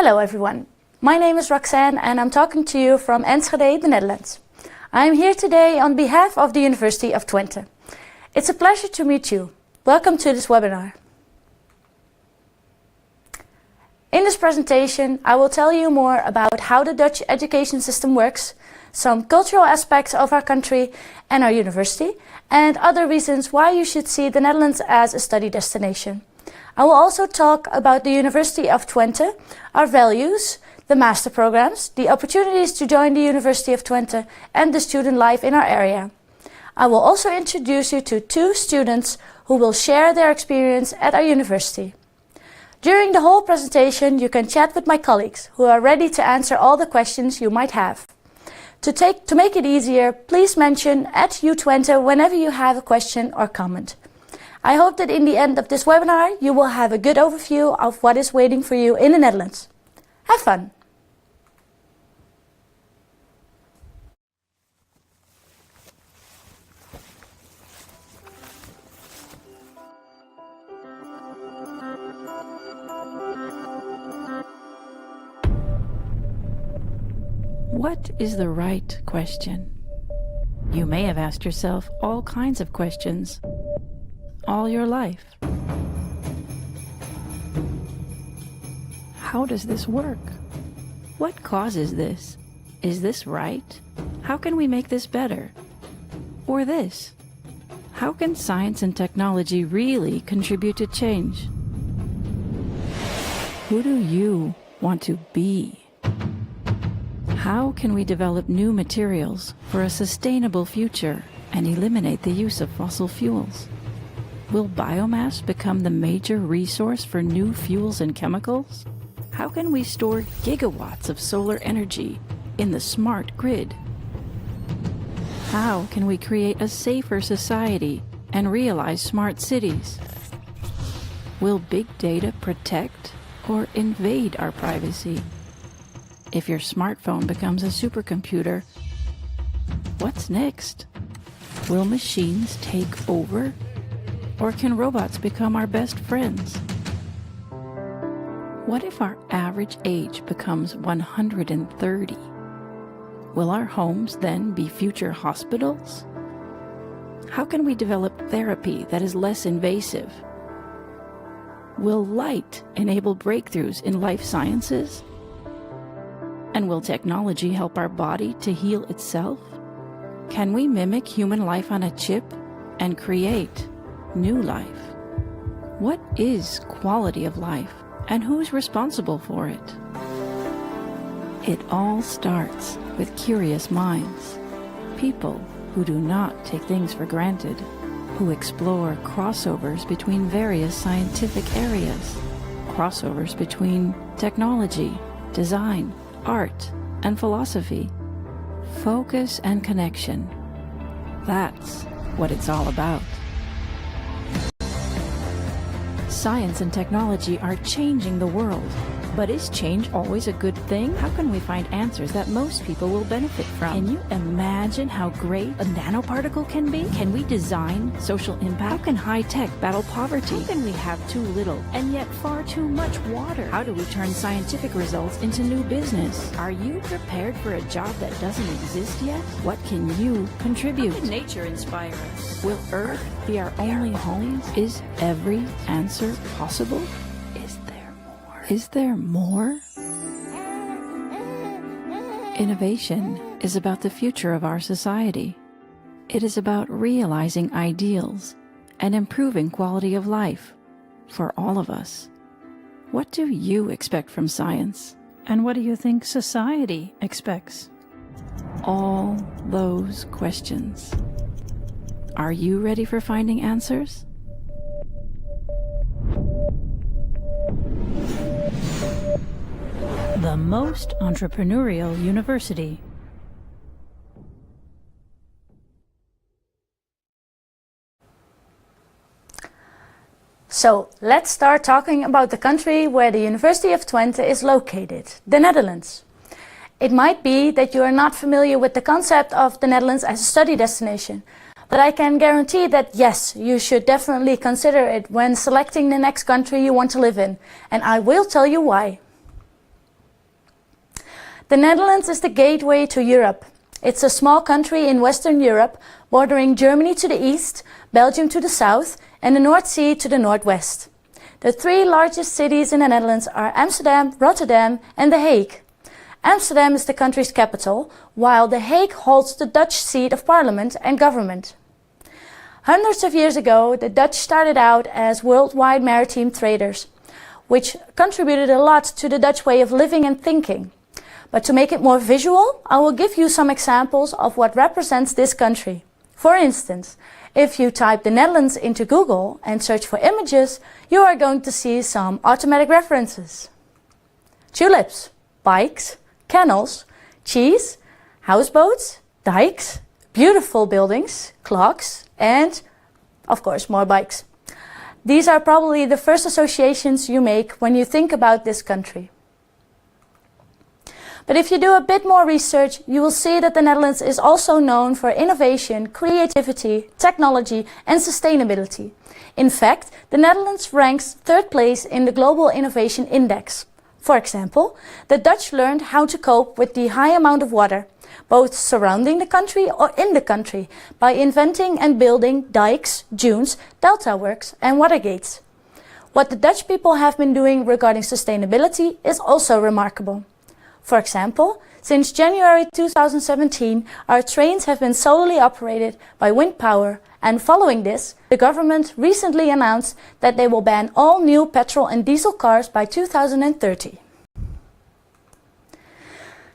Hello everyone, my name is Roxanne and I'm talking to you from Enschede, the Netherlands. I am here today on behalf of the University of Twente. It's a pleasure to meet you. Welcome to this webinar. In this presentation, I will tell you more about how the Dutch education system works, some cultural aspects of our country and our university, and other reasons why you should see the Netherlands as a study destination. I will also talk about the University of Twente, our values, the master programs, the opportunities to join the University of Twente, and the student life in our area. I will also introduce you to two students who will share their experience at our university. During the whole presentation, you can chat with my colleagues who are ready to answer all the questions you might have. To make it easier, please mention @UTwente whenever you have a question or comment. I hope that in the end of this webinar, you will have a good overview of what is waiting for you in the Netherlands. Have fun! What is the right question? You may have asked yourself all kinds of questions all your life. How does this work? What causes this? Is this right? How can we make this better? Or this? How can science and technology really contribute to change? Who do you want to be? How can we develop new materials for a sustainable future and eliminate the use of fossil fuels? Will biomass become the major resource for new fuels and chemicals? How can we store gigawatts of solar energy in the smart grid? How can we create a safer society and realize smart cities? Will big data protect or invade our privacy? If your smartphone becomes a supercomputer, what's next? Will machines take over? Or can robots become our best friends? What if our average age becomes 130? Will our homes then be future hospitals? How can we develop therapy that is less invasive? Will light enable breakthroughs in life sciences? And will technology help our body to heal itself? Can we mimic human life on a chip and create new life? What is quality of life and who's responsible for it? It all starts with curious minds, people who do not take things for granted, who explore crossovers between various scientific areas, crossovers between technology, design, art, and philosophy. Focus and connection. That's what it's all about. Science and technology are changing the world. But is change always a good thing? How can we find answers that most people will benefit from? Can you imagine how great a nanoparticle can be? Can we design social impact? How can high tech battle poverty? How can we have too little and yet far too much water? How do we turn scientific results into new business? Are you prepared for a job that doesn't exist yet? What can you contribute? How can nature inspire us? Will Earth be our only home? Is every answer possible? Is there more? Innovation is about the future of our society. It is about realizing ideals and improving quality of life for all of us. What do you expect from science? And what do you think society expects? All those questions. Are you ready for finding answers? The most entrepreneurial university. So let's start talking about the country where the University of Twente is located, the Netherlands. It might be that you are not familiar with the concept of the Netherlands as a study destination, but I can guarantee that yes, you should definitely consider it when selecting the next country you want to live in, and I will tell you why. The Netherlands is the gateway to Europe. It's a small country in Western Europe, bordering Germany to the east, Belgium to the south, and the North Sea to the northwest. The three largest cities in the Netherlands are Amsterdam, Rotterdam, and The Hague. Amsterdam is the country's capital, while The Hague holds the Dutch seat of parliament and government. Hundreds of years ago, the Dutch started out as worldwide maritime traders, which contributed a lot to the Dutch way of living and thinking. But to make it more visual, I will give you some examples of what represents this country. For instance, if you type the Netherlands into Google and search for images, you are going to see some automatic references. Tulips, bikes, canals, cheese, houseboats, dikes, beautiful buildings, clocks, and, of course, more bikes. These are probably the first associations you make when you think about this country. But if you do a bit more research, you will see that the Netherlands is also known for innovation, creativity, technology, and sustainability. In fact, the Netherlands ranks third place in the Global Innovation Index. For example, the Dutch learned how to cope with the high amount of water, both surrounding the country or in the country, by inventing and building dikes, dunes, delta works, and water gates. What the Dutch people have been doing regarding sustainability is also remarkable. For example, since January 2017, our trains have been solely operated by wind power, and following this, the government recently announced that they will ban all new petrol and diesel cars by 2030.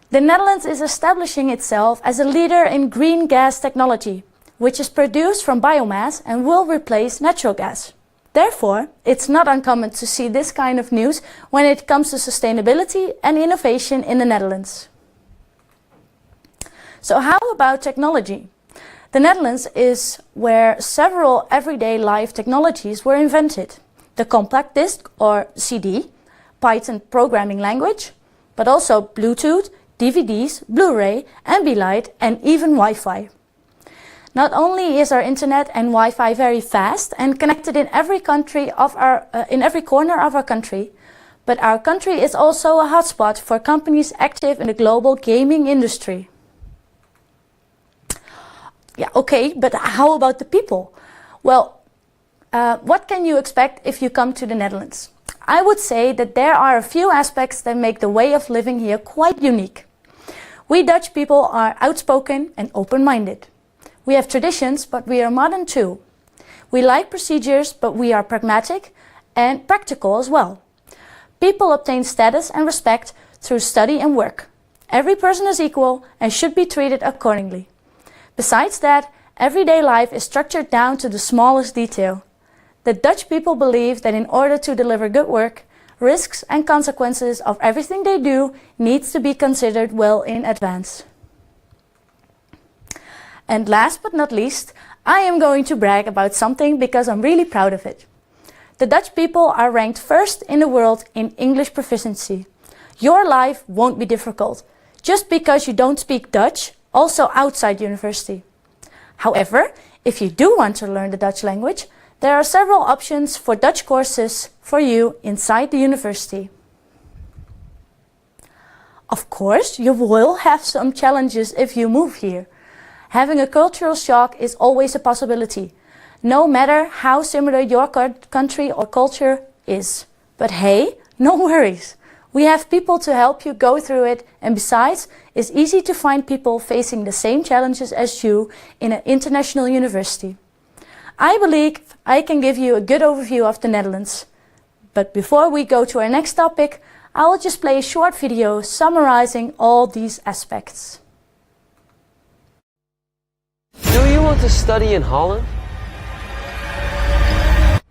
The Netherlands is establishing itself as a leader in green gas technology, which is produced from biomass and will replace natural gas. Therefore, it's not uncommon to see this kind of news when it comes to sustainability and innovation in the Netherlands. So how about technology? The Netherlands is where several everyday life technologies were invented. The compact disc or CD, Python programming language, but also Bluetooth, DVDs, Blu-ray, Ambilight, and even Wi-Fi. Not only is our internet and Wi-Fi very fast and connected in every corner of our country, but our country is also a hotspot for companies active in the global gaming industry. Yeah, okay, but how about the people? Well, what can you expect if you come to the Netherlands? I would say that there are a few aspects that make the way of living here quite unique. We Dutch people are outspoken and open-minded. We have traditions, but we are modern too. We like procedures, but we are pragmatic and practical as well. People obtain status and respect through study and work. Every person is equal and should be treated accordingly. Besides that, everyday life is structured down to the smallest detail. The Dutch people believe that in order to deliver good work, risks and consequences of everything they do needs to be considered well in advance. And last but not least, I am going to brag about something because I'm really proud of it. The Dutch people are ranked first in the world in English proficiency. Your life won't be difficult, just because you don't speak Dutch, also outside university. However, if you do want to learn the Dutch language, there are several options for Dutch courses for you inside the university. Of course, you will have some challenges if you move here. Having a cultural shock is always a possibility, no matter how similar your country or culture is. But hey, no worries. We have people to help you go through it, and besides, it's easy to find people facing the same challenges as you in an international university. I believe I can give you a good overview of the Netherlands. But before we go to our next topic, I will just play a short video summarizing all these aspects. Do you want to study in Holland?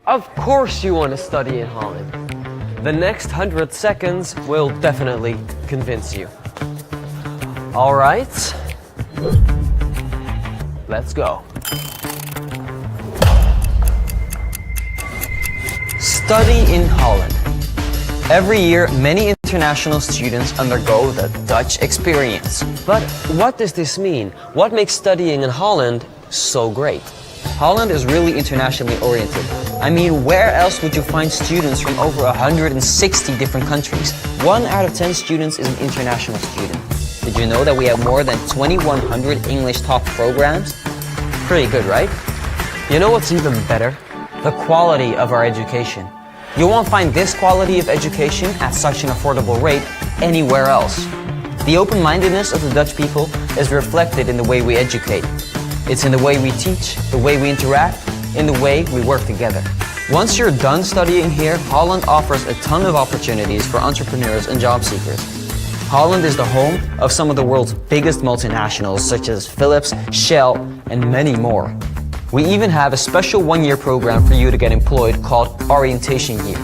Of course you want to study in Holland. The next 100 seconds will definitely convince you. All right, let's go. Study in Holland. Every year, many international students undergo the Dutch experience. But what does this mean? What makes studying in Holland so great? Holland is really internationally oriented. I mean, where else would you find students from over 160 different countries? 1 out of 10 students is an international student. Did you know that we have more than 2,100 English top programs? Pretty good, right? You know what's even better? The quality of our education. You won't find this quality of education at such an affordable rate anywhere else. The open-mindedness of the Dutch people is reflected in the way we educate. It's in the way we teach, the way we interact, in the way we work together. Once you're done studying here, Holland offers a ton of opportunities for entrepreneurs and job seekers. Holland is the home of some of the world's biggest multinationals such as Philips, Shell, and many more. We even have a special one-year program for you to get employed called Orientation Year.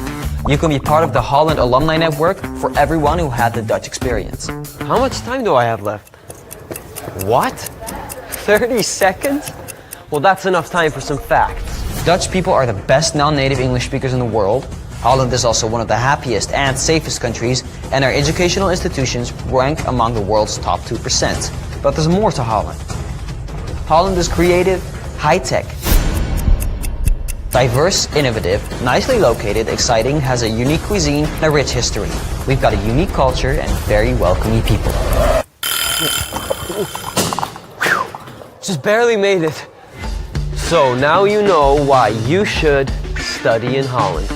You can be part of the Holland Alumni Network for everyone who had the Dutch experience. How much time do I have left? What? 30 seconds? Well, that's enough time for some facts. Dutch people are the best non-native English speakers in the world. Holland is also one of the happiest and safest countries, and our educational institutions rank among the world's top 2%. But there's more to Holland. Holland is creative, high-tech, diverse, innovative, nicely located, exciting, has a unique cuisine and a rich history. We've got a unique culture and very welcoming people. Just barely made it. So now you know why you should study in Holland.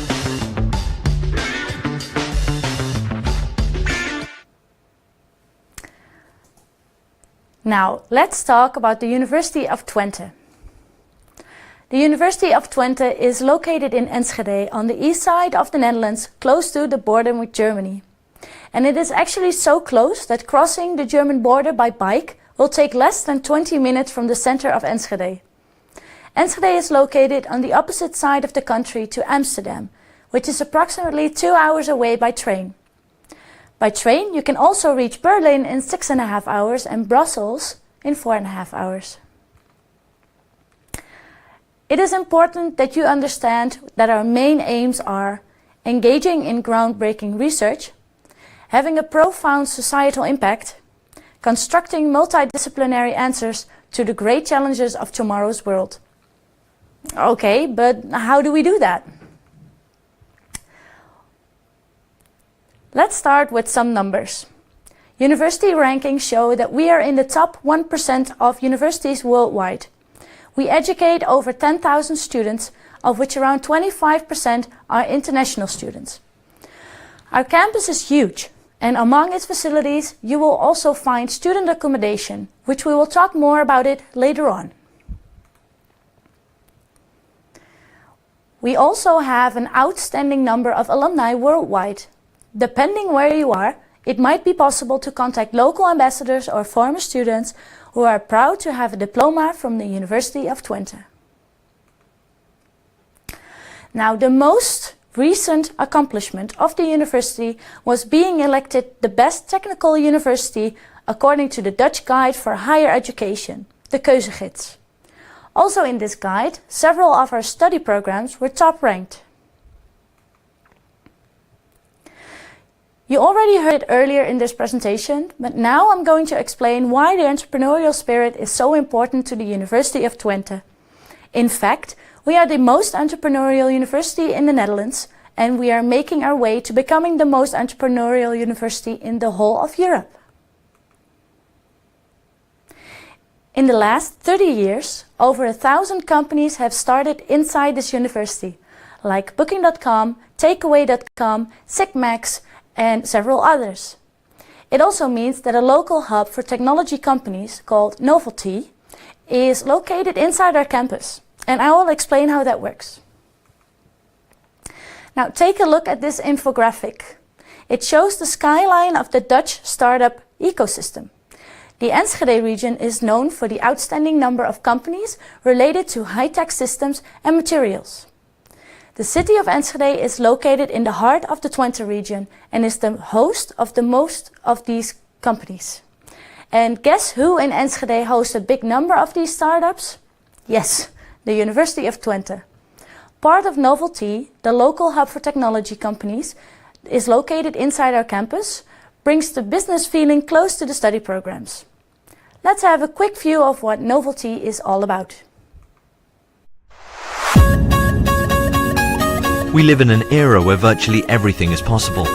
Now, let's talk about the University of Twente. The University of Twente is located in Enschede on the east side of the Netherlands, close to the border with Germany. And it is actually so close that crossing the German border by bike will take less than 20 minutes from the center of Enschede. Enschede is located on the opposite side of the country to Amsterdam, which is approximately 2 hours away by train. By train, you can also reach Berlin in 6.5 hours and Brussels in 4.5 hours. It is important that you understand that our main aims are engaging in groundbreaking research, having a profound societal impact, constructing multidisciplinary answers to the great challenges of tomorrow's world. Okay, but how do we do that? Let's start with some numbers. University rankings show that we are in the top 1% of universities worldwide. We educate over 10,000 students, of which around 25% are international students. Our campus is huge, and among its facilities you will also find student accommodation, which we will talk more about it later on. We also have an outstanding number of alumni worldwide. Depending where you are, it might be possible to contact local ambassadors or former students who are proud to have a diploma from the University of Twente. Now, the most recent accomplishment of the university was being elected the best technical university according to the Dutch Guide for Higher Education, the Keuzegids. Also in this guide, several of our study programs were top ranked. You already heard it earlier in this presentation, but now I'm going to explain why the entrepreneurial spirit is so important to the University of Twente. In fact, we are the most entrepreneurial university in the Netherlands, and we are making our way to becoming the most entrepreneurial university in the whole of Europe. In the last 30 years, over 1,000 companies have started inside this university, like Booking.com, Takeaway.com, Sigmax, and several others. It also means that a local hub for technology companies called Novelty is located inside our campus, and I will explain how that works. Now take a look at this infographic. It shows the skyline of the Dutch startup ecosystem. The Enschede region is known for the outstanding number of companies related to high-tech systems and materials. The city of Enschede is located in the heart of the Twente region and is the host of the most of these companies. And guess who in Enschede hosts a big number of these startups? Yes, the University of Twente. Part of Novelty, the local hub for technology companies, is located inside our campus, brings the business feeling close to the study programs. Let's have a quick view of what Novelty is all about. We live in an era where virtually everything is possible.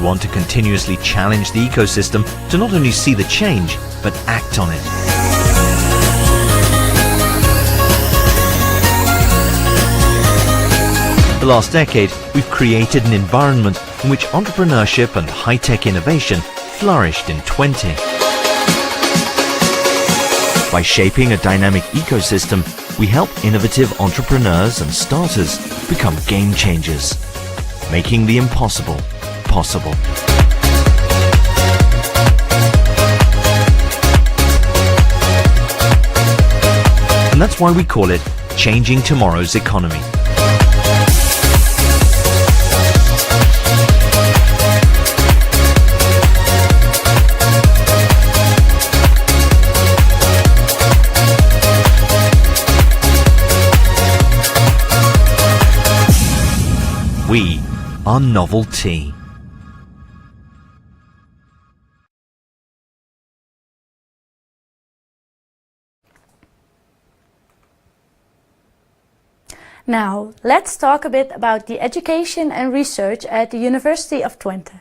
want to continuously challenge the ecosystem to not only see the change, but act on it. The last decade, we've created an environment in which entrepreneurship and high-tech innovation flourished in Twente. By shaping a dynamic ecosystem, we help innovative entrepreneurs and starters become game changers, making the impossible possible. And that's why we call it Changing Tomorrow's Economy. We are Novelty. Now, let's talk a bit about the education and research at the University of Twente.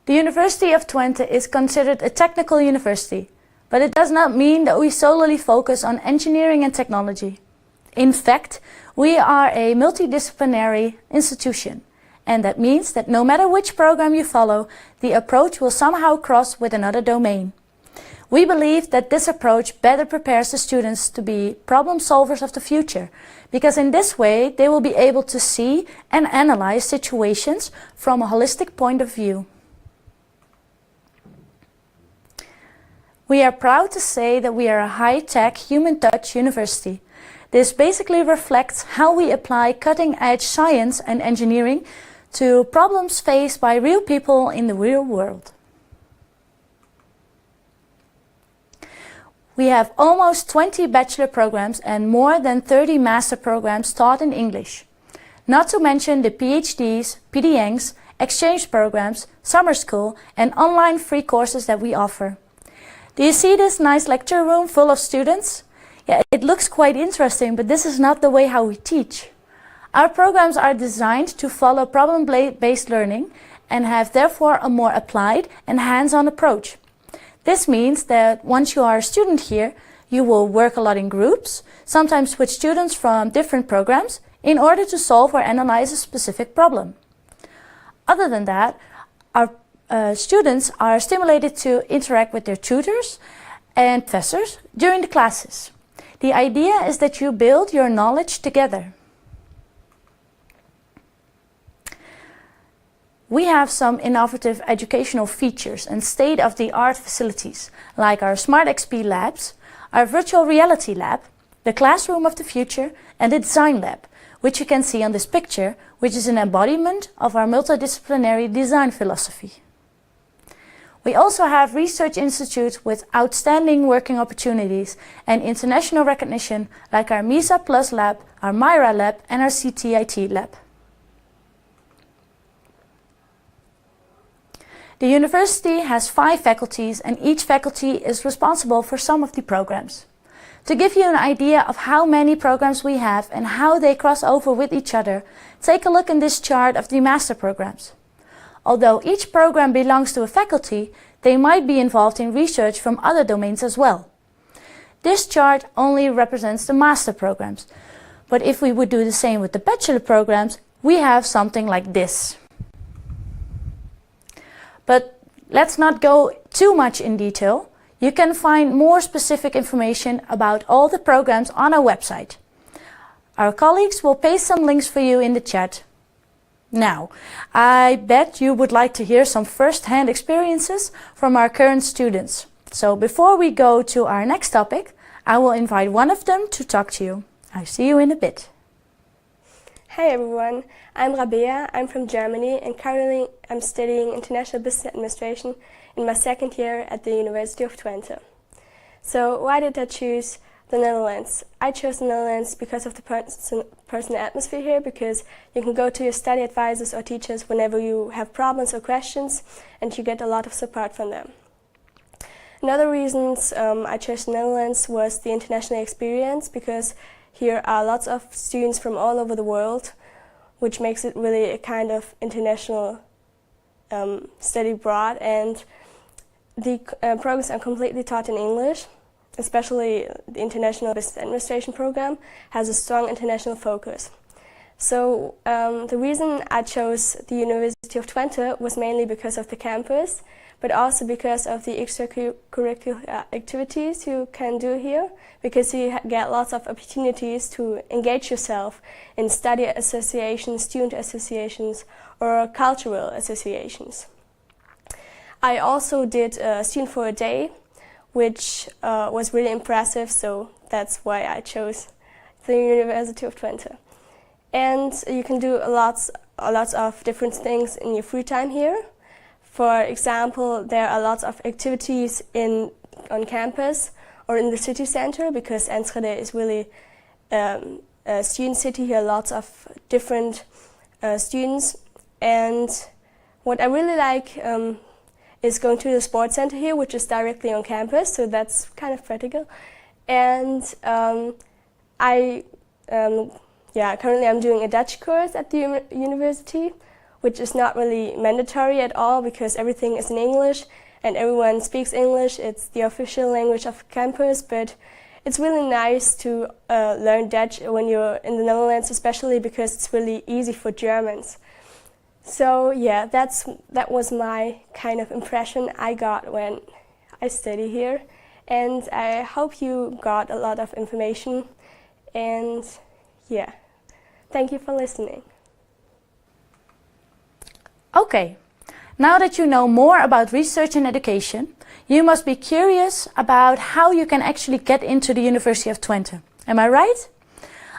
The University of Twente is considered a technical university, but it does not mean that we solely focus on engineering and technology. In fact, we are a multidisciplinary institution, and that means that no matter which program you follow, the approach will somehow cross with another domain. We believe that this approach better prepares the students to be problem solvers of the future, because in this way they will be able to see and analyze situations from a holistic point of view. We are proud to say that we are a high-tech, human-touch university. This basically reflects how we apply cutting-edge science and engineering to problems faced by real people in the real world. We have almost 20 bachelor programs and more than 30 master programs taught in English. Not to mention the PhDs, PDNs, exchange programs, summer school and online free courses that we offer. Do you see this nice lecture room full of students? Yeah, it looks quite interesting, but this is not the way how we teach. Our programs are designed to follow problem-based learning and have therefore a more applied and hands-on approach. This means that once you are a student here, you will work a lot in groups, sometimes with students from different programs, in order to solve or analyze a specific problem. Other than that, our students are stimulated to interact with their tutors and professors during the classes. The idea is that you build your knowledge together. We have some innovative educational features and state-of-the-art facilities, like our Smart XP labs, our virtual reality lab, the classroom of the future, and the design lab, which you can see on this picture, which is an embodiment of our multidisciplinary design philosophy. We also have research institutes with outstanding working opportunities and international recognition, like our MISA Plus lab, our MIRA lab, and our CTIT lab. The university has 5 faculties, and each faculty is responsible for some of the programs. To give you an idea of how many programs we have and how they cross over with each other, take a look in this chart of the master programs. Although each program belongs to a faculty, they might be involved in research from other domains as well. This chart only represents the master programs, but if we would do the same with the bachelor programs, we have something like this. But let's not go too much in detail. You can find more specific information about all the programs on our website. Our colleagues will paste some links for you in the chat. Now, I bet you would like to hear some first-hand experiences from our current students. So before we go to our next topic, I will invite one of them to talk to you. I'll see you in a bit. Hi everyone, I'm Rabea, I'm from Germany and currently I'm studying International Business Administration in my second year at the University of Twente. So why did I choose the Netherlands? I chose the Netherlands because of the personal atmosphere here, because you can go to your study advisors or teachers whenever you have problems or questions and you get a lot of support from them. Another reasons I chose the Netherlands was the international experience, because here are lots of students from all over the world which makes it really a kind of international study abroad, and the programs are completely taught in English. Especially the International Business Administration program has a strong international focus. So the reason I chose the University of Twente was mainly because of the campus, but also because of the extracurricular activities you can do here, because you get lots of opportunities to engage yourself in study associations, student associations, or cultural associations. I also did a Student for a Day, which was really impressive, so that's why I chose the University of Twente. And you can do lots of different things in your free time here. For example, there are lots of activities on campus or in the city center, because Enschede is really a student city here, lots of different students. And what I really like is going to the sports center here, which is directly on campus, so that's kind of practical. And currently I'm doing a Dutch course at the university, which is not really mandatory at all because everything is in English and everyone speaks English. It's the official language of campus, but it's really nice to learn Dutch when you're in the Netherlands, especially because it's really easy for Germans. So yeah, that was my kind of impression I got when I study here, and I hope you got a lot of information, and yeah, thank you for listening. Okay, now that you know more about research and education, you must be curious about how you can actually get into the University of Twente. Am I right?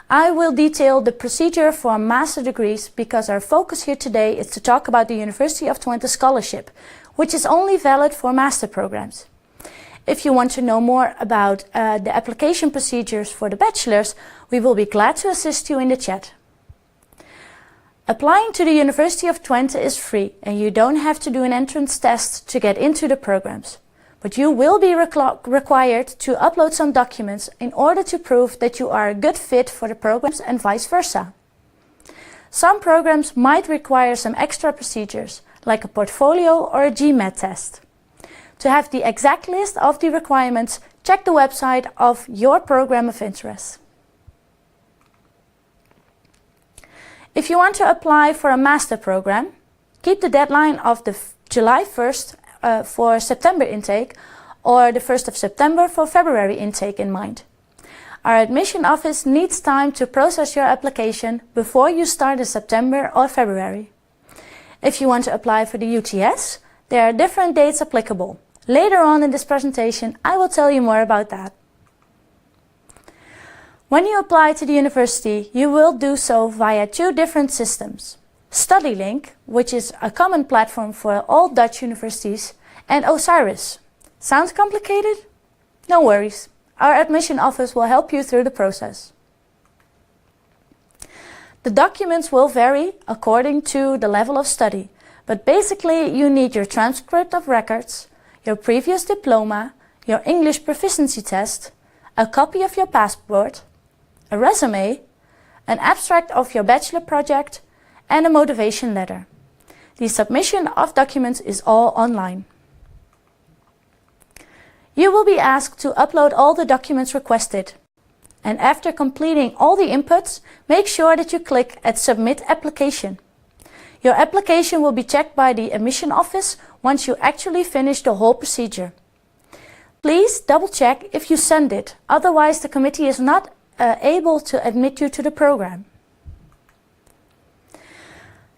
I will detail the procedure for master degrees because our focus here today is to talk about the University of Twente Scholarship, which is only valid for master programs. If you want to know more about the application procedures for the bachelors, we will be glad to assist you in the chat. Applying to the University of Twente is free and you don't have to do an entrance test to get into the programs. But you will be required to upload some documents in order to prove that you are a good fit for the programs and vice versa. Some programs might require some extra procedures, like a portfolio or a GMAT test. To have the exact list of the requirements, check the website of your program of interest. If you want to apply for a master program, keep the deadline of the July 1st for September intake or the 1st of September for February intake in mind. Our admission office needs time to process your application before you start in September or February. If you want to apply for the UTS, there are different dates applicable. Later on in this presentation, I will tell you more about that. When you apply to the university, you will do so via two different systems. StudyLink, which is a common platform for all Dutch universities, and Osiris. Sounds complicated? No worries. Our admission office will help you through the process. The documents will vary according to the level of study, but basically you need your transcript of records, your previous diploma, your English proficiency test, a copy of your passport, a resume, an abstract of your bachelor project, and a motivation letter. The submission of documents is all online. You will be asked to upload all the documents requested. And after completing all the inputs, make sure that you click at Submit Application. Your application will be checked by the admission office once you actually finish the whole procedure. Please double check if you send it, otherwise the committee is not able to admit you to the program.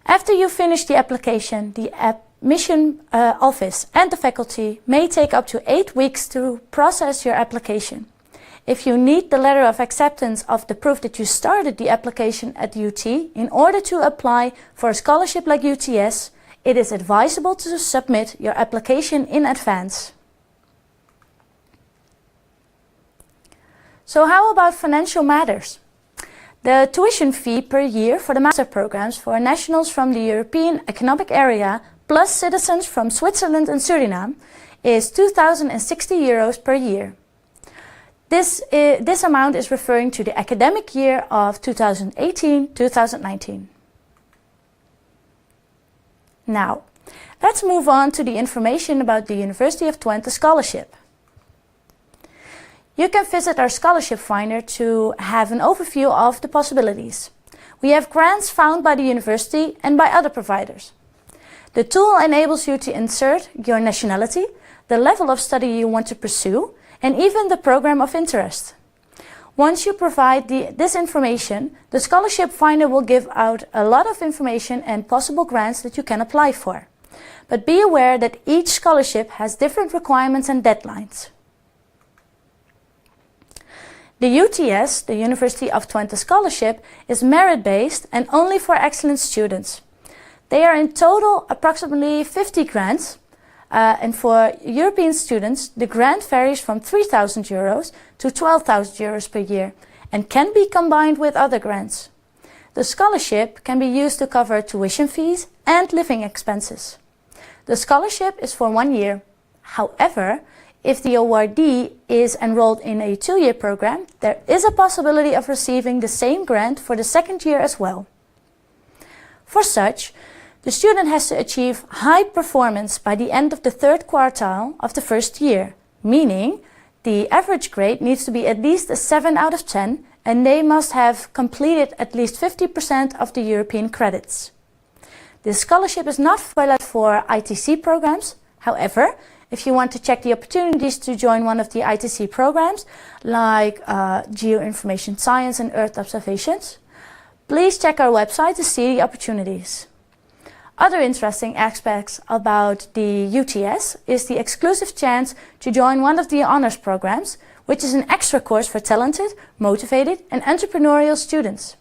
After you finish the application, the admission office and the faculty may take up to 8 weeks to process your application. If you need the letter of acceptance of the proof that you started the application at UT in order to apply for a scholarship like UTS, it is advisable to submit your application in advance. So how about financial matters? The tuition fee per year for the master programs for nationals from the European Economic Area plus citizens from Switzerland and Suriname is €2,060 per year. This amount is referring to the academic year of 2018-2019. Now, let's move on to the information about the University of Twente Scholarship. You can visit our scholarship finder to have an overview of the possibilities. We have grants found by the university and by other providers. The tool enables you to insert your nationality, the level of study you want to pursue, and even the program of interest. Once you provide this information, the scholarship finder will give out a lot of information and possible grants that you can apply for. But be aware that each scholarship has different requirements and deadlines. The UTS, the University of Twente Scholarship, is merit-based and only for excellent students. There are in total approximately 50 grants, and for European students, the grant varies from €3,000 to €12,000 per year and can be combined with other grants. The scholarship can be used to cover tuition fees and living expenses. The scholarship is for 1 year. However, if the awardee is enrolled in a 2-year program, there is a possibility of receiving the same grant for the 2nd year as well. For such, the student has to achieve high performance by the end of the 3rd quartile of the 1st year, meaning the average grade needs to be at least a 7 out of 10 and they must have completed at least 50% of the European credits. This scholarship is not valid for ITC programs. However, if you want to check the opportunities to join one of the ITC programs, like Geoinformation Science and Earth Observations, please check our website to see the opportunities. Other interesting aspects about the UTS is the exclusive chance to join one of the honors programs, which is an extra course for talented, motivated and entrepreneurial students.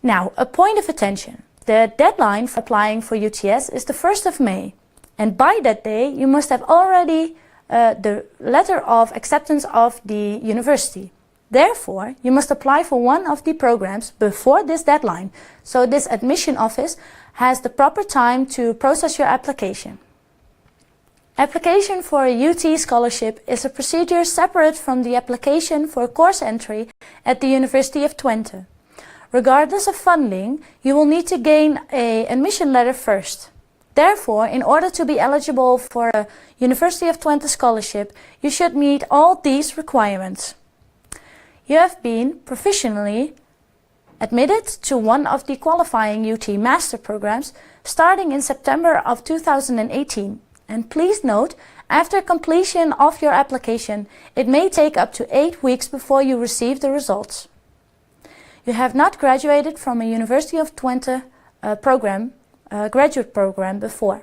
Now, a point of attention. The deadline for applying for UTS is the 1st of May. And by that day, you must have already the letter of acceptance of the university. Therefore, you must apply for one of the programs before this deadline. So this admission office has the proper time to process your application. Application for a UT scholarship is a procedure separate from the application for course entry at the University of Twente. Regardless of funding, you will need to gain an admission letter first. Therefore, in order to be eligible for a University of Twente scholarship, you should meet all these requirements. You have been professionally admitted to one of the qualifying UT master programs starting in September of 2018. And please note, after completion of your application, it may take up to 8 weeks before you receive the results. You have not graduated from a University of Twente graduate program before.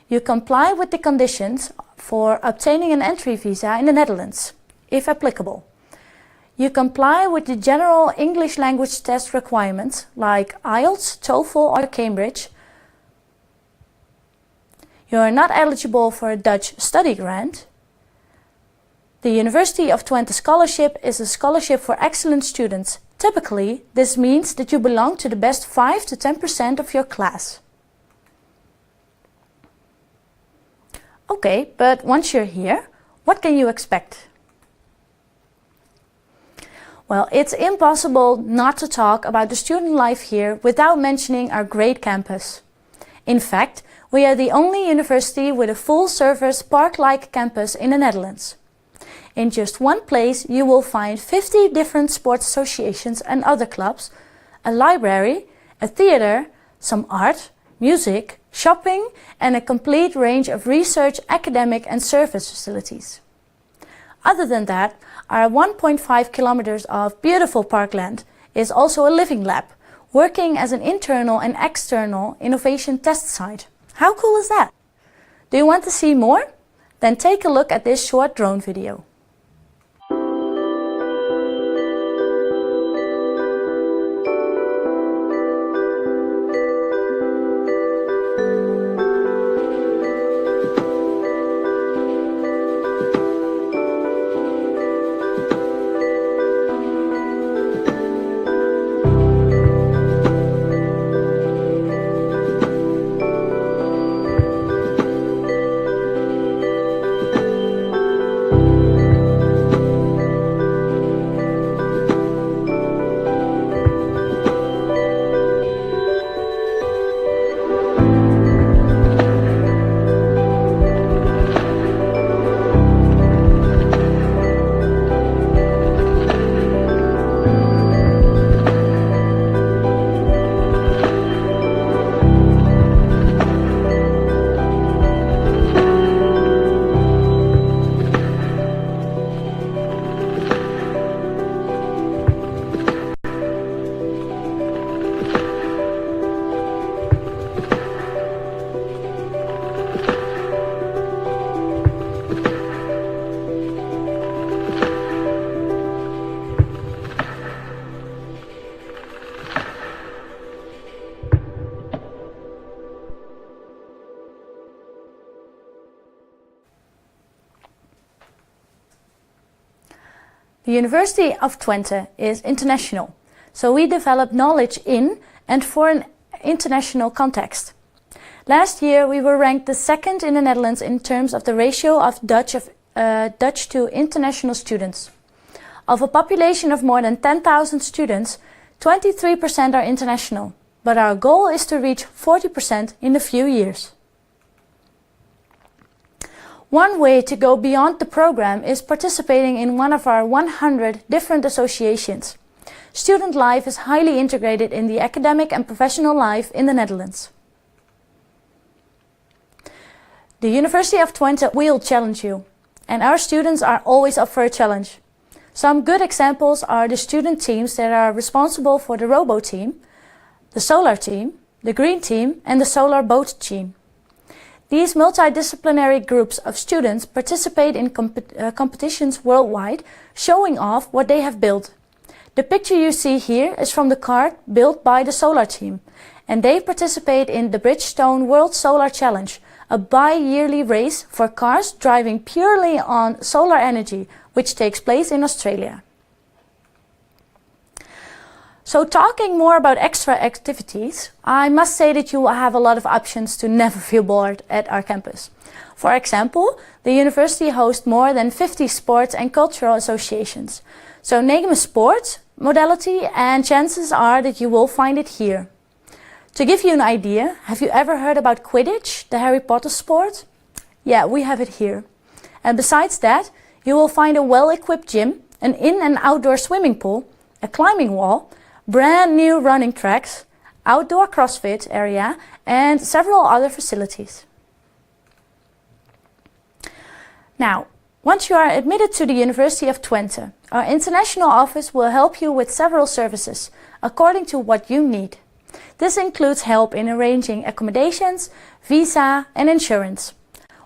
You comply with the conditions for obtaining an entry visa in the Netherlands, if applicable. You comply with the general English language test requirements like IELTS, TOEFL or Cambridge. You are not eligible for a Dutch study grant. The University of Twente Scholarship is a scholarship for excellent students. Typically, this means that you belong to the best 5 to 10% of your class. Okay, but once you're here, what can you expect? Well, it's impossible not to talk about the student life here without mentioning our great campus. In fact, we are the only university with a full-service park-like campus in the Netherlands. In just one place, you will find 50 different sports associations and other clubs, a library, a theater, some art, music, shopping, and a complete range of research, academic and service facilities. Other than that, our 1.5 kilometers of beautiful parkland is also a living lab, working as an internal and external innovation test site. How cool is that? Do you want to see more? Then take a look at this short drone video. University of Twente is international, so we develop knowledge in and for an international context. Last year we were ranked the second in the Netherlands in terms of the ratio of Dutch to international students. Of a population of more than 10,000 students, 23% are international, but our goal is to reach 40% in a few years. One way to go beyond the program is participating in one of our 100 different associations. Student life is highly integrated in the academic and professional life in the Netherlands. The University of Twente will challenge you, and our students are always up for a challenge. Some good examples are the student teams that are responsible for the Robo team, the Solar team, the Green team and the Solar Boat team. These multidisciplinary groups of students participate in competitions worldwide, showing off what they have built. The picture you see here is from the cart built by the Solar team, and they participate in the Bridgestone World Solar Challenge, a bi-yearly race for cars driving purely on solar energy, which takes place in Australia. So talking more about extra activities, I must say that you will have a lot of options to never feel bored at our campus. For example, the university hosts more than 50 sports and cultural associations. So name a sport, modality, and chances are that you will find it here. To give you an idea, have you ever heard about Quidditch, the Harry Potter sport? Yeah, we have it here. And besides that, you will find a well-equipped gym, an in- and outdoor swimming pool, a climbing wall, brand new running tracks, outdoor CrossFit area, and several other facilities. Now, once you are admitted to the University of Twente, our international office will help you with several services, according to what you need. This includes help in arranging accommodations, visa and insurance.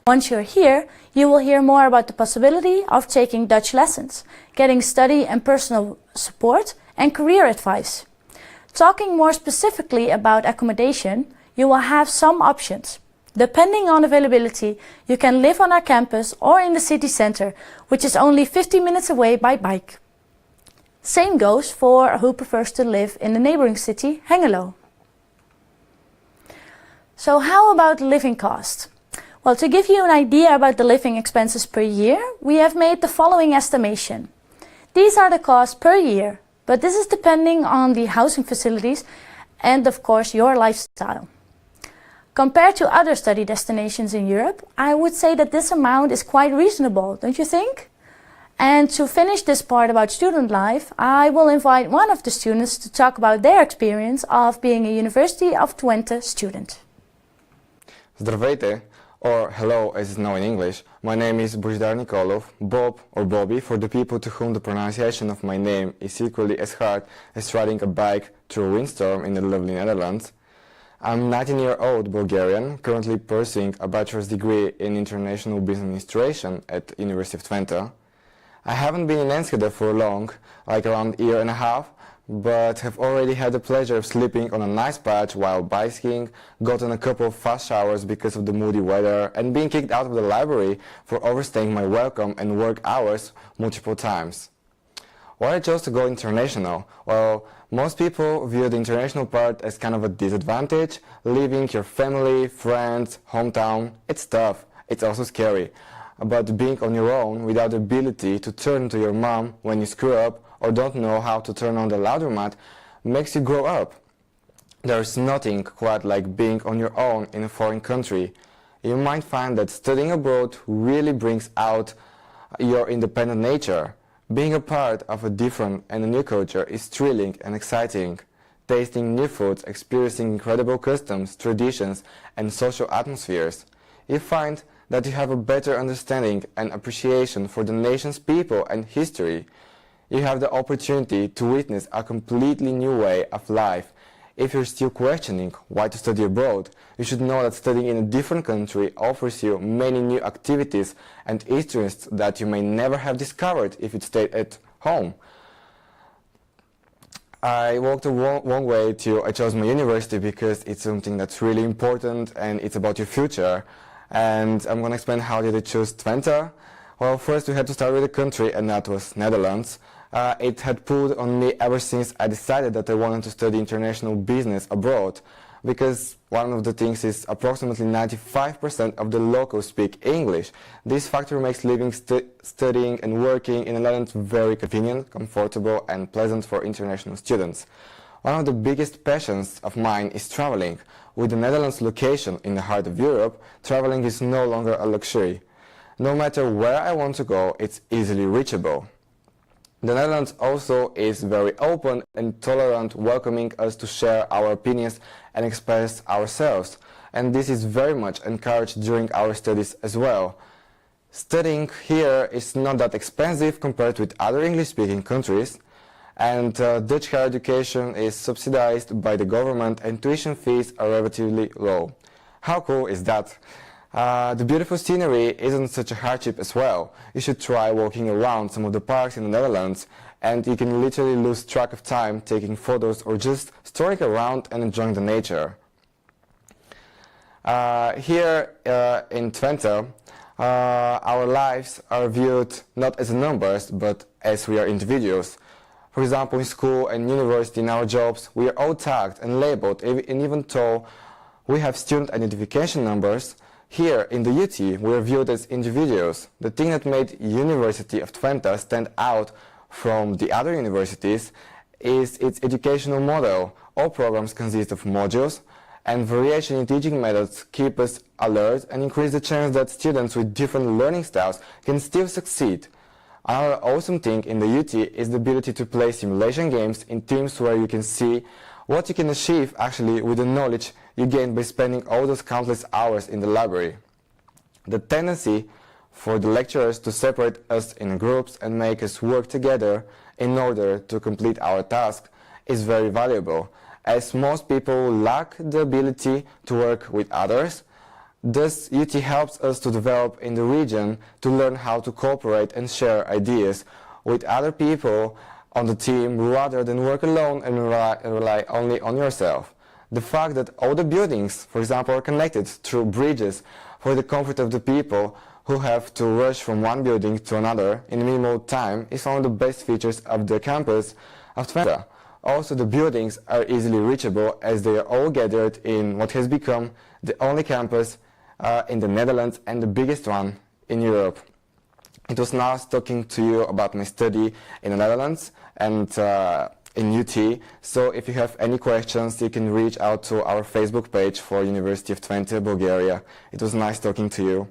Once you're here, you will hear more about the possibility of taking Dutch lessons, getting study and personal support, and career advice. Talking more specifically about accommodation, you will have some options. Depending on availability, you can live on our campus or in the city center, which is only 50 minutes away by bike. Same goes for who prefers to live in the neighboring city, Hengelo. So how about living cost? Well, to give you an idea about the living expenses per year, we have made the following estimation. These are the costs per year, but this is depending on the housing facilities and of course your lifestyle. Compared to other study destinations in Europe, I would say that this amount is quite reasonable, don't you think? And to finish this part about student life, I will invite one of the students to talk about their experience of being a University of Twente student. Здравейте, or hello as it's known in English. My name is Božidar Nikolov, Bob or Bobby for the people to whom the pronunciation of my name is equally as hard as riding a bike through a windstorm in the lovely Netherlands. I'm 19-year-old Bulgarian, currently pursuing a bachelor's degree in International Business Administration at University of Twente. I haven't been in Enschede for long, like around a year and a half, but have already had the pleasure of sleeping on a nice patch while bicycling, gotten a couple of fast showers because of the moody weather, and being kicked out of the library for overstaying my welcome and work hours multiple times. Why I chose to go international? Well, most people view the international part as kind of a disadvantage. Leaving your family, friends, hometown, it's tough. It's also scary. But being on your own without the ability to turn to your mom when you screw up or don't know how to turn on the laundromat makes you grow up. There's nothing quite like being on your own in a foreign country. You might find that studying abroad really brings out your independent nature. Being a part of a different and a new culture is thrilling and exciting. Tasting new foods, experiencing incredible customs, traditions, and social atmospheres. You find that you have a better understanding and appreciation for the nation's people and history. You have the opportunity to witness a completely new way of life. If you're still questioning why to study abroad, you should know that studying in a different country offers you many new activities and interests that you may never have discovered if you stayed at home. I walked a long way till I chose my university because it's something that's really important and it's about your future. And I'm going to explain how did I choose Twente. Well, first we had to start with a country, and that was Netherlands. it had pulled on me ever since I decided that I wanted to study international business abroad, because one of the things is approximately 95% of the locals speak English. This factor makes living, studying and working in the Netherlands very convenient, comfortable and pleasant for international students. One of the biggest passions of mine is traveling. With the Netherlands location in the heart of Europe, traveling is no longer a luxury. No matter where I want to go, it's easily reachable. The Netherlands also is very open and tolerant, welcoming us to share our opinions and express ourselves. And this is very much encouraged during our studies as well. Studying here is not that expensive compared with other English-speaking countries, and Dutch higher education is subsidized by the government and tuition fees are relatively low. How cool is that? The beautiful scenery isn't such a hardship as well. You should try walking around some of the parks in the Netherlands, and you can literally lose track of time taking photos or just strolling around and enjoying the nature. Here in Twente, our lives are viewed not as numbers, but as we are individuals. For example, in school and university, in our jobs, we are all tagged and labeled, and even though we have student identification numbers, here in the UT, we are viewed as individuals. The thing that made University of Twente stand out from the other universities is its educational model. All programs consist of modules, and variation in teaching methods keep us alert and increase the chance that students with different learning styles can still succeed. Another awesome thing in the UT is the ability to play simulation games in teams where you can see what you can achieve actually with the knowledge you gain by spending all those countless hours in the library. The tendency for the lecturers to separate us in groups and make us work together in order to complete our task is very valuable, as most people lack the ability to work with others. Thus, UT helps us to develop in the region to learn how to cooperate and share ideas with other people on the team rather than work alone and rely only on yourself. The fact that all the buildings, for example, are connected through bridges for the comfort of the people who have to rush from one building to another in minimal time is one of the best features of the campus of Twente. Also, the buildings are easily reachable as they are all gathered in what has become the only campus in the Netherlands and the biggest one in Europe. It was nice talking to you about my study in the Netherlands and in UT. So if you have any questions, you can reach out to our Facebook page for University of Twente, Bulgaria. It was nice talking to you.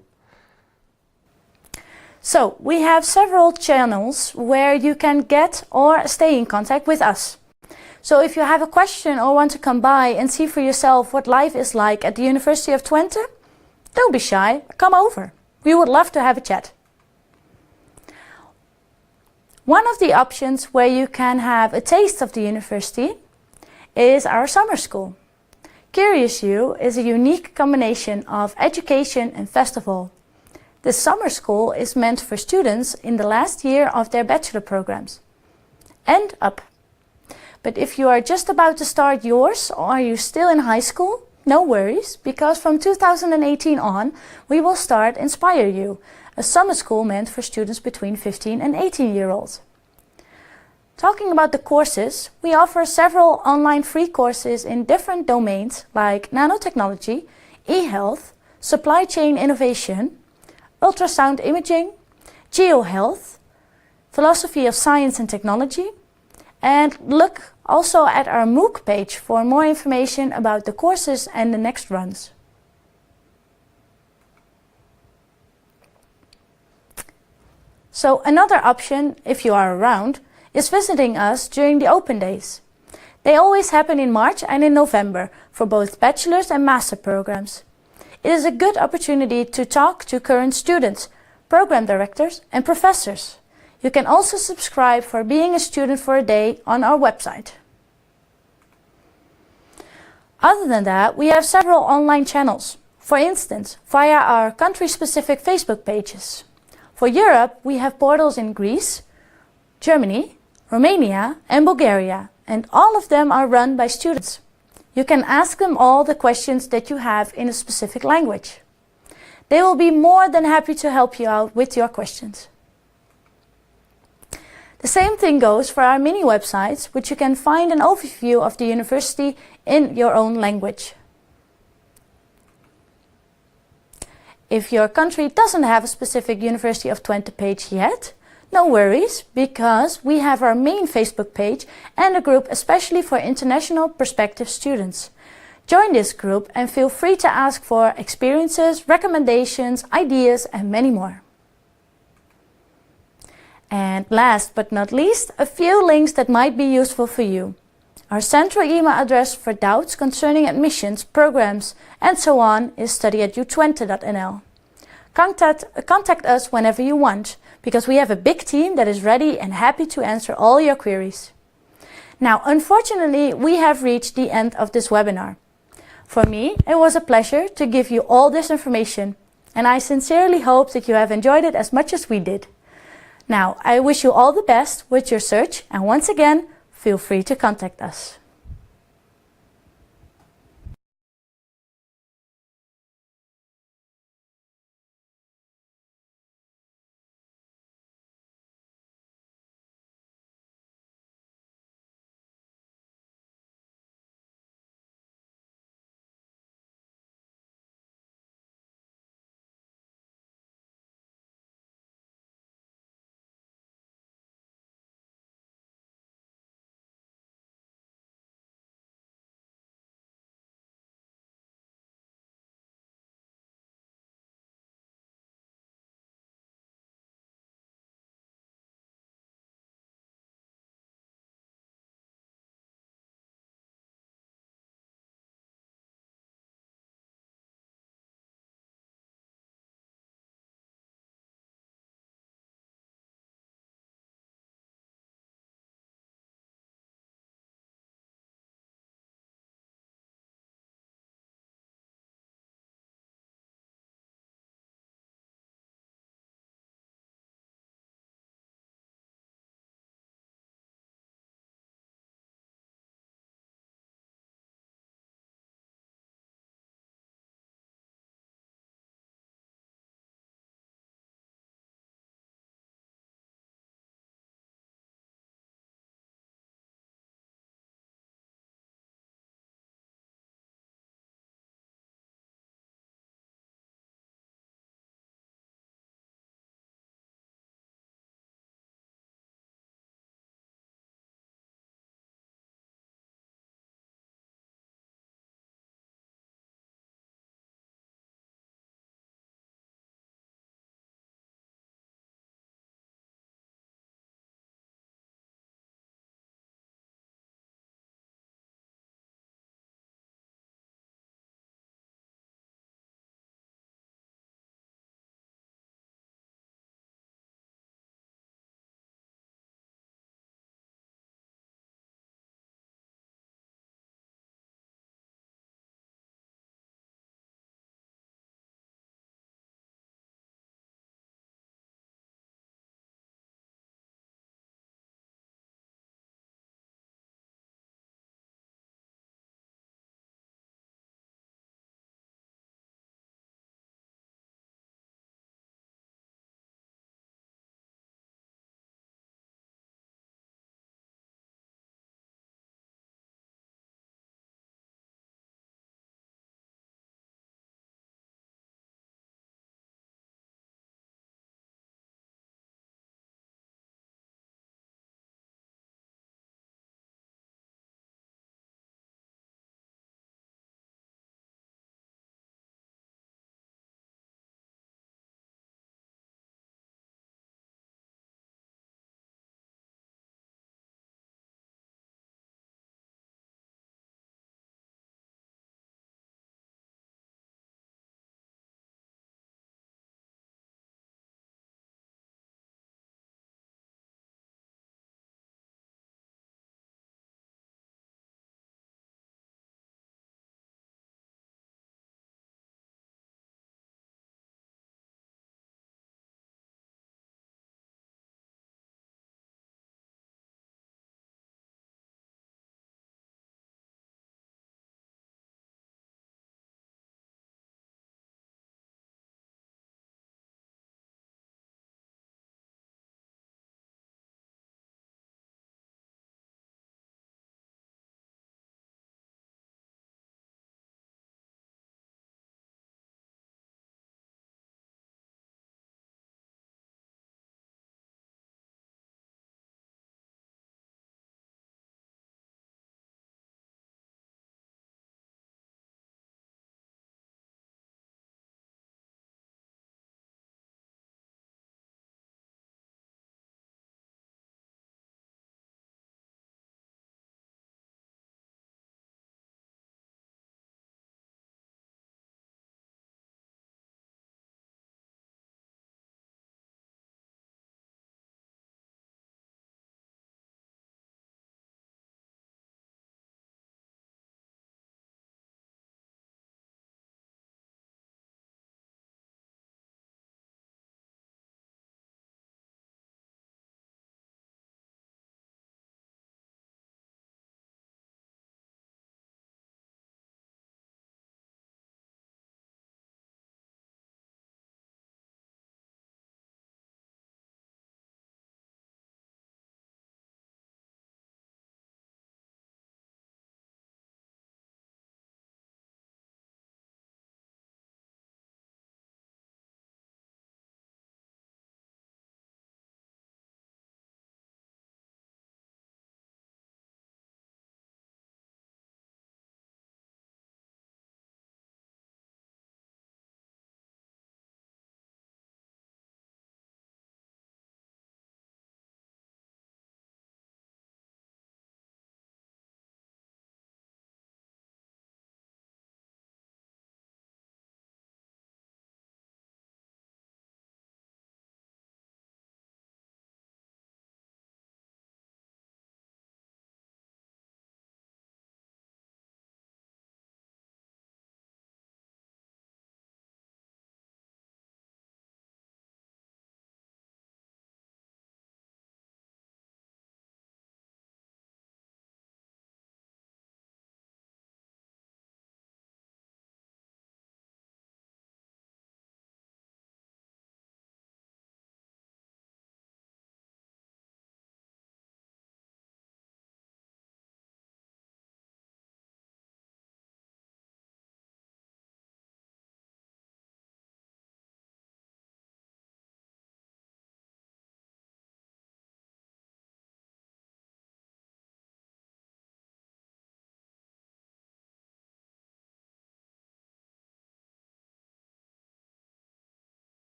So we have several channels where you can get or stay in contact with us. So if you have a question or want to come by and see for yourself what life is like at the University of Twente, don't be shy, come over. We would love to have a chat. One of the options where you can have a taste of the university is our summer school. Curious U is a unique combination of education and festival. The summer school is meant for students in the last year of their bachelor programs and up. But if you are just about to start yours or are you still in high school, no worries, because from 2018 on we will start Inspire You, a summer school meant for students between 15 and 18-year-olds. Talking about the courses, we offer several online free courses in different domains like nanotechnology, e-health, supply chain innovation, ultrasound imaging, geohealth, philosophy of science and technology, and look also at our MOOC page for more information about the courses and the next runs. So another option, if you are around, is visiting us during the open days. They always happen in March and in November for both bachelor's and master programs. It is a good opportunity to talk to current students, program directors and professors. You can also subscribe for being a student for a day on our website. Other than that, we have several online channels, for instance, via our country-specific Facebook pages. For Europe, we have portals in Greece, Germany, Romania and Bulgaria, and all of them are run by students. You can ask them all the questions that you have in a specific language. They will be more than happy to help you out with your questions. The same thing goes for our mini websites, which you can find an overview of the university in your own language. If your country doesn't have a specific University of Twente page yet, no worries, because we have our main Facebook page and a group especially for international prospective students. Join this group and feel free to ask for experiences, recommendations, ideas and many more. And last but not least, a few links that might be useful for you. Our central email address for doubts concerning admissions, programs and so on is study@utwente.nl. Contact us whenever you want, because we have a big team that is ready and happy to answer all your queries. Now, unfortunately, we have reached the end of this webinar. For me, it was a pleasure to give you all this information, and I sincerely hope that you have enjoyed it as much as we did. Now, I wish you all the best with your search, and once again, feel free to contact us.